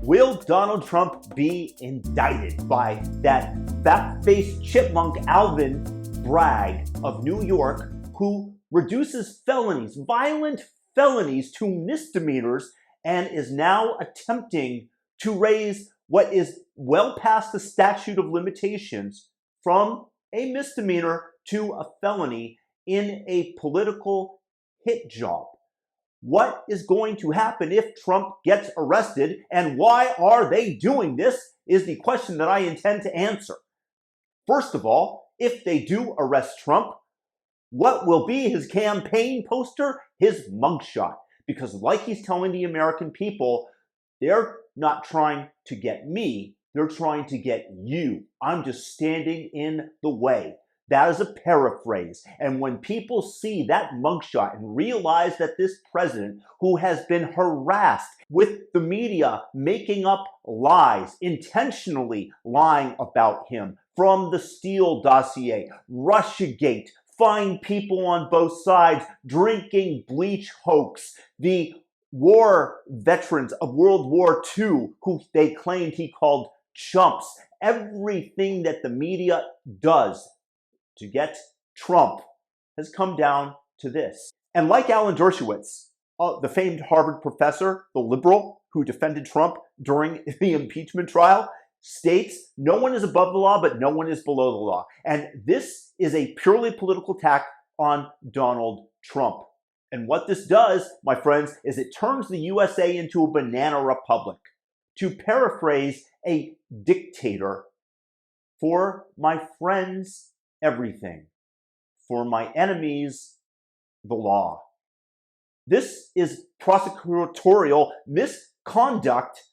Will Donald Trump be indicted by that fat-faced chipmunk Alvin Bragg of New York, who reduces felonies, violent felonies, to misdemeanors and is now attempting to raise what is well past the statute of limitations from a misdemeanor to a felony in a political hit job? What is going to happen if Trump gets arrested, and why are they doing this is the question that I intend to answer. First of all, if they do arrest Trump, what will be his campaign poster? His mugshot. Because like he's telling the American people, they're not trying to get me, they're trying to get you. I'm just standing in the way. That is a paraphrase. And when people see that mugshot and realize that this president, who has been harassed with the media making up lies, intentionally lying about him, from the Steele dossier, Russiagate, find people on both sides, drinking bleach hoax, the war veterans of World War II, who they claimed he called chumps, everything that the media does to get Trump has come down to this. And like Alan Dershowitz, the famed Harvard professor, the liberal who defended Trump during the impeachment trial, states, no one is above the law, but no one is below the law. And this is a purely political attack on Donald Trump. And what this does, my friends, is it turns the USA into a banana republic. To paraphrase a dictator, for my friends, everything. For my enemies, the law. This is prosecutorial misconduct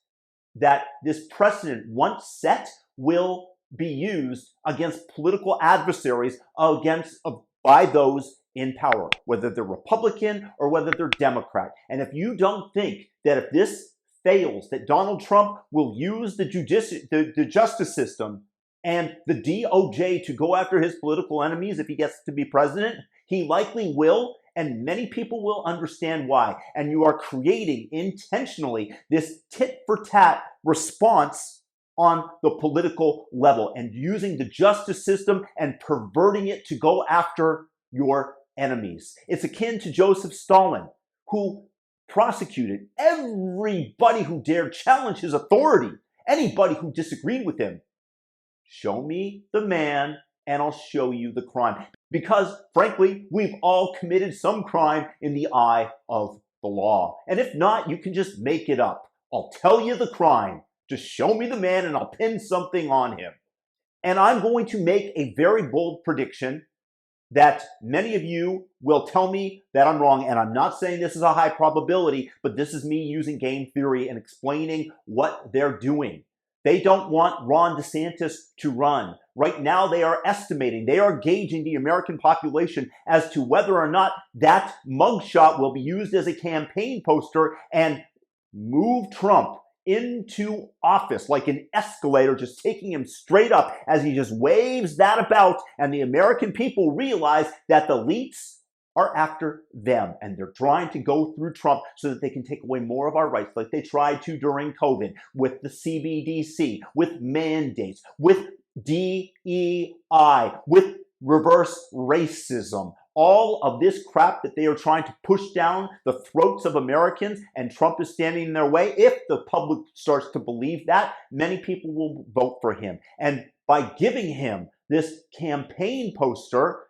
that this precedent, once set, will be used against political adversaries by those in power, whether they're Republican or whether they're Democrat. And if you don't think that if this fails, that Donald Trump will use the justice system and the DOJ to go after his political enemies if he gets to be president, he likely will, and many people will understand why. And you are creating intentionally this tit-for-tat response on the political level and using the justice system and perverting it to go after your enemies. It's akin to Joseph Stalin, who prosecuted everybody who dared challenge his authority, anybody who disagreed with him. Show me the man and I'll show you the crime. Because, frankly, we've all committed some crime in the eye of the law. And if not, you can just make it up. I'll tell you the crime. Just show me the man and I'll pin something on him. And I'm going to make a very bold prediction that many of you will tell me that I'm wrong. And I'm not saying this is a high probability, but this is me using game theory and explaining what they're doing. They don't want Ron DeSantis to run. Right now, they are estimating, they are gauging the American population as to whether or not that mugshot will be used as a campaign poster and move Trump into office like an escalator, just taking him straight up as he just waves that about. And the American people realize that the elites are after them, and they're trying to go through Trump so that they can take away more of our rights, like they tried to during COVID, with the CBDC, with mandates, with DEI, with reverse racism. All of this crap that they are trying to push down the throats of Americans, and Trump is standing in their way. If the public starts to believe that, many people will vote for him. And by giving him this campaign poster,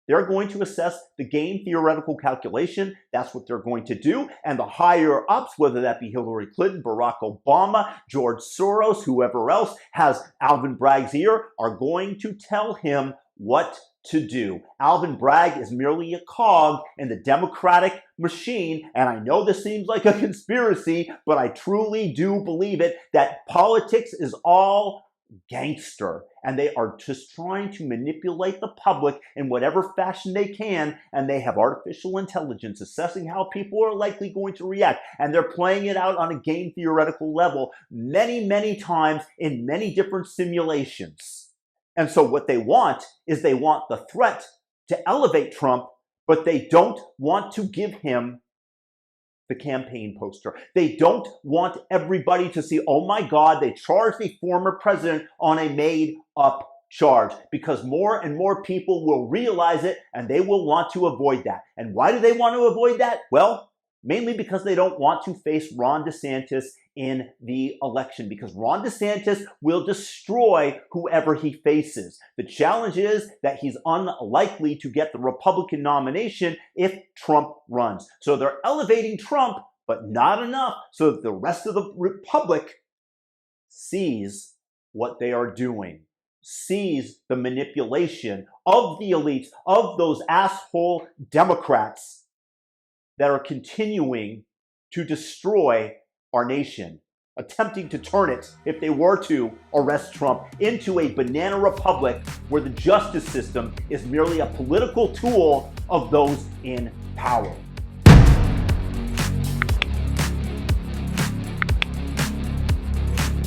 they're going to assess the game theoretical calculation. That's what they're going to do. And the higher ups, whether that be Hillary Clinton, Barack Obama, George Soros, whoever else has Alvin Bragg's ear, are going to tell him what to do. Alvin Bragg is merely a cog in the Democratic machine. And I know this seems like a conspiracy, but I truly do believe it, that politics is all gangster, and they are just trying to manipulate the public in whatever fashion they can, and they have artificial intelligence assessing how people are likely going to react, and they're playing it out on a game theoretical level many times in many different simulations. And so what they want is they want the threat to elevate Trump, but they don't want to give him the campaign poster. They don't want everybody to see, oh my God, they charged the former president on a made-up charge, because more and more people will realize it and they will want to avoid that. And why do they want to avoid that? Well, mainly because they don't want to face Ron DeSantis in the election, because Ron DeSantis will destroy whoever he faces. The challenge is that he's unlikely to get the Republican nomination if Trump runs. So they're elevating Trump, but not enough so that the rest of the Republic sees what they are doing, sees the manipulation of the elites, of those asshole Democrats that are continuing to destroy our nation, attempting to turn it, if they were to arrest Trump, into a banana republic where the justice system is merely a political tool of those in power.